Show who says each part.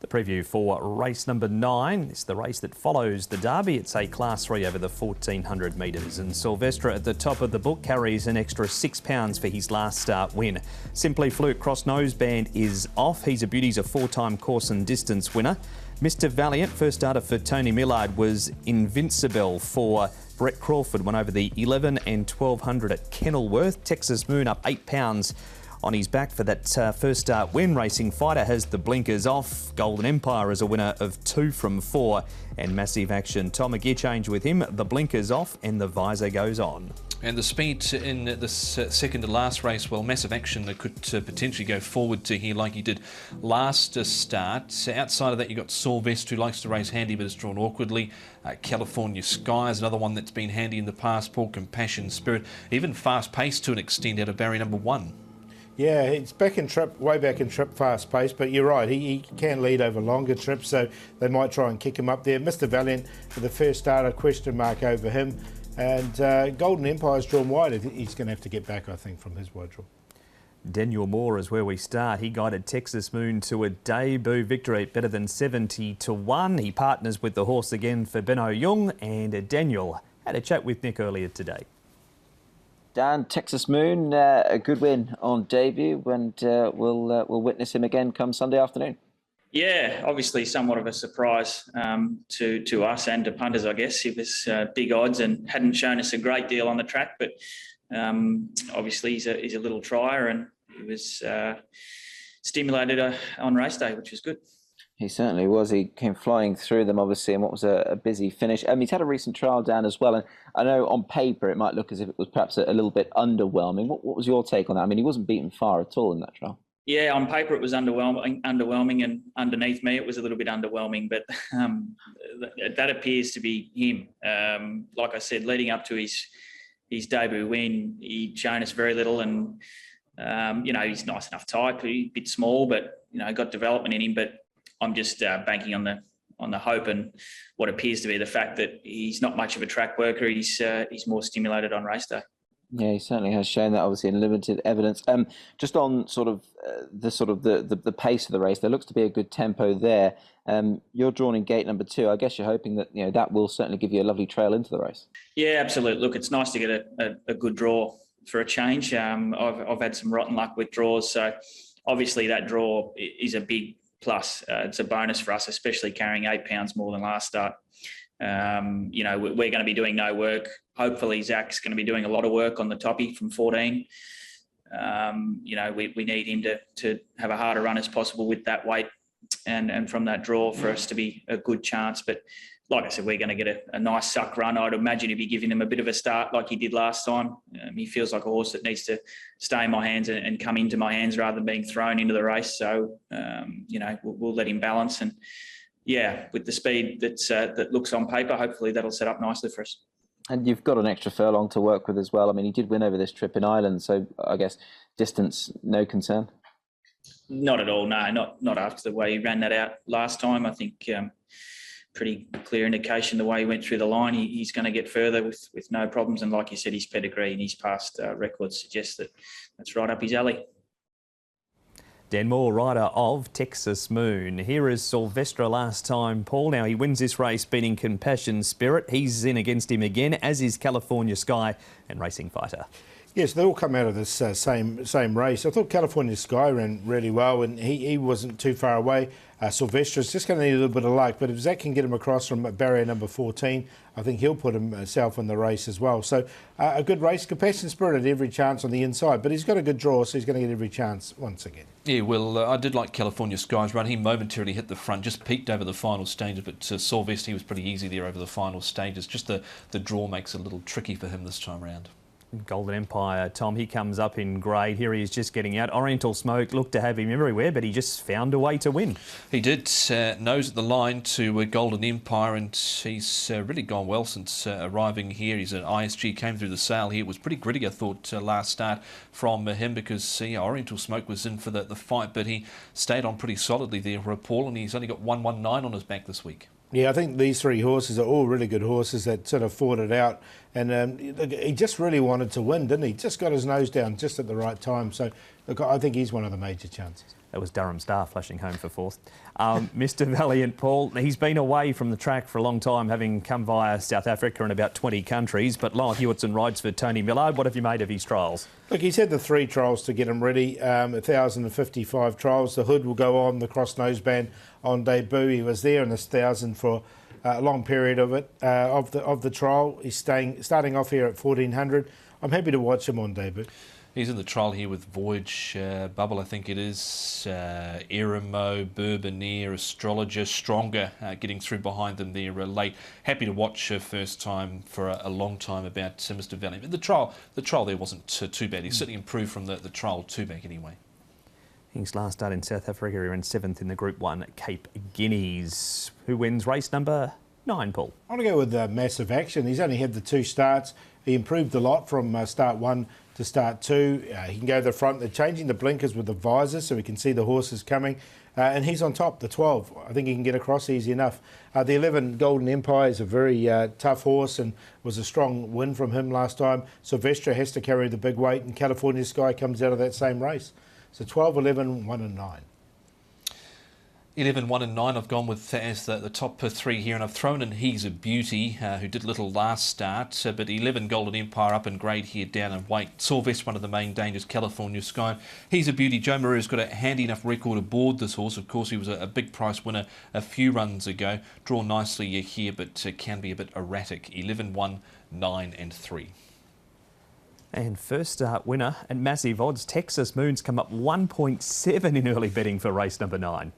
Speaker 1: The preview for race number 9. It's the race that follows the Derby. It's a Class 3 over the 1400 metres. And Sylvester at the top of the book carries an extra £6 for his last start win. Simply Fluke cross noseband is off. He's a beauty. He's a 4-time course and distance winner. Mr Valiant, first starter for Tony Millard, was invincible for Brett Crawford. Went over the 11 and 1200 at Kenilworth. Texas Moon up £8 on his back for that first start win. Racing Fighter has the blinkers off. Golden Empire is a winner of 2 from 4. And Massive Action, Tom, a gear change with him. The blinkers off and the visor goes on.
Speaker 2: And the speed in the second to last race, well, Massive Action that could potentially go forward to here like he did last start. Outside of that, you've got Sylvester, who likes to race handy but is drawn awkwardly. California Sky is another one that's been handy in the past. Poor Compassion Spirit, even fast pace to an extent out of barrier number 1.
Speaker 3: Yeah, it's back in trip, way back in trip, fast pace, but you're right, he can lead over longer trips, so they might try and kick him up there. Mr Valiant for the first starter, question mark over him, and Golden Empire's drawn wide. He's going to have to get back, I think, from his wide draw.
Speaker 1: Daniel Moore is where we start. He guided Texas Moon to a debut victory at better than 70 to 1. He partners with the horse again for Benno Jung, and Daniel had a chat with Nick earlier today.
Speaker 4: Dan, Texas Moon, a good win on debut, and we'll witness him again come Sunday afternoon.
Speaker 5: Yeah, obviously somewhat of a surprise to us and to punters, I guess. He was big odds and hadn't shown us a great deal on the track, but obviously he's a little trier, and he was stimulated on race day, which was good.
Speaker 4: He certainly was. He came flying through them, obviously, and what was a busy finish. He's had a recent trial down as well, and I know on paper it might look as if it was perhaps a little bit underwhelming. What was your take on that? I mean, he wasn't beaten far at all in that trial. Yeah,
Speaker 5: on paper it was underwhelming, and underneath me it was a little bit underwhelming, but that appears to be him. Like I said, leading up to his debut win, he'd shown us very little, and he's nice enough type. He's a bit small, but got development in him. But I'm just banking on the hope and what appears to be the fact that he's not much of a track worker. He's more stimulated on race day.
Speaker 4: Yeah, he certainly has shown that, obviously, in limited evidence. Just on the pace of the race, there looks to be a good tempo there. You're drawn in gate number 2. I guess you're hoping that that will certainly give you a lovely trail into the race.
Speaker 5: Yeah, absolutely. Look, it's nice to get a good draw for a change. I've had some rotten luck with draws, so obviously that draw is a big plus. It's a bonus for us, especially carrying £8 more than last start. We're going to be doing no work. Hopefully Zach's going to be doing a lot of work on the toppy from 14. We need him to have a harder run as possible with that weight and from that draw for us to be a good chance. But like I said, we're going to get a nice suck run. I'd imagine he'd be giving him a bit of a start like he did last time. He feels like a horse that needs to stay in my hands and come into my hands rather than being thrown into the race. So, we'll let him balance. And, yeah, with the speed that looks on paper, hopefully that'll set up nicely for us.
Speaker 4: And you've got an extra furlong to work with as well. I mean, he did win over this trip in Ireland, so I guess distance, no concern?
Speaker 5: Not at all, no. Not after the way he ran that out last time. I think pretty clear indication the way he went through the line. He's going to get further with no problems. And like you said, his pedigree and his past records suggest that that's right up his alley.
Speaker 1: Dan Moore, rider of Texas Moon. Here is Sylvester last time, Paul. Now he wins this race beating Compassion Spirit. He's in against him again, as is California Sky and Racing Fighter.
Speaker 3: Yes, they all come out of this same race. I thought California Sky ran really well, and he wasn't too far away. Sylvester is just going to need a little bit of luck, but if Zach can get him across from barrier number 14, I think he'll put himself in the race as well. So a good race. Compassion Spirit had every chance on the inside, but he's got a good draw, so he's going to get every chance once again.
Speaker 2: Yeah, well, I did like California Sky's run. He momentarily hit the front, just peaked over the final stages, but Sylvester, he was pretty easy there over the final stages. Just the draw makes it a little tricky for him this time around.
Speaker 1: Golden Empire, Tom, he comes up in grade. Here he is just getting out. Oriental Smoke looked to have him everywhere, but he just found a way to win.
Speaker 2: He did. Nose at the line to Golden Empire, and he's really gone well since arriving here. He's an ISG, came through the sale here. It was pretty gritty, I thought, last start from him because Oriental Smoke was in for the fight, but he stayed on pretty solidly there, Paul, and he's only got 119 on his back this week.
Speaker 3: Yeah, I think these 3 horses are all really good horses that sort of fought it out. And he just really wanted to win, didn't he? Just got his nose down just at the right time. So, look, I think he's one of the major chances.
Speaker 1: That was Durham Star flashing home for fourth. Mr. Valiant, Paul, he's been away from the track for a long time, having come via South Africa and about 20 countries, but Lyle Hewitson rides for Tony Millard. What have you made of his trials?
Speaker 3: Look, he's had the 3 trials to get him ready, 1,055 trials. The hood will go on, the cross noseband on debut. He was there in this 1,000 for a long period of it, of the trial. He's starting off here at 1,400. I'm happy to watch him on debut.
Speaker 2: He's in the trial here with Voyage, Bubble, I think it is, Eremo, Bourbonaire, Astrologer, Stronger getting through behind them there late. Happy to watch first time for a long time about Mr. Valiant. But the trial there wasn't too bad. He's certainly improved from the trial 2 back anyway.
Speaker 1: His last start in South Africa, he ran 7th in the Group 1 at Cape Guineas. Who wins race number 9, Paul?
Speaker 3: I want to go with Massive Action. He's only had the 2 starts. He improved a lot from start 1 to start 2. He can go to the front. They're changing the blinkers with the visor so we can see the horses coming. And he's on top, the 12. I think he can get across easy enough. The 11, Golden Empire, is a very tough horse and was a strong win from him last time. Sylvestre has to carry the big weight, and California Sky comes out of that same race. So 12, 11, 1 and 9.
Speaker 2: 11, 1 and 9 I've gone with as the top 3 here, and I've thrown in He's a Beauty, who did little last start, but 11 Golden Empire up in grade here, down in weight. Sylvester, one of the main dangers, California Sky. He's a Beauty. Joe Maria's got a handy enough record aboard this horse. Of course, he was a big price winner a few runs ago. Drawn nicely here, but can be a bit erratic. 11, 1, 9 and 3.
Speaker 1: And first start winner at massive odds, Texas Moon's come up 1.7 in early betting for race number 9.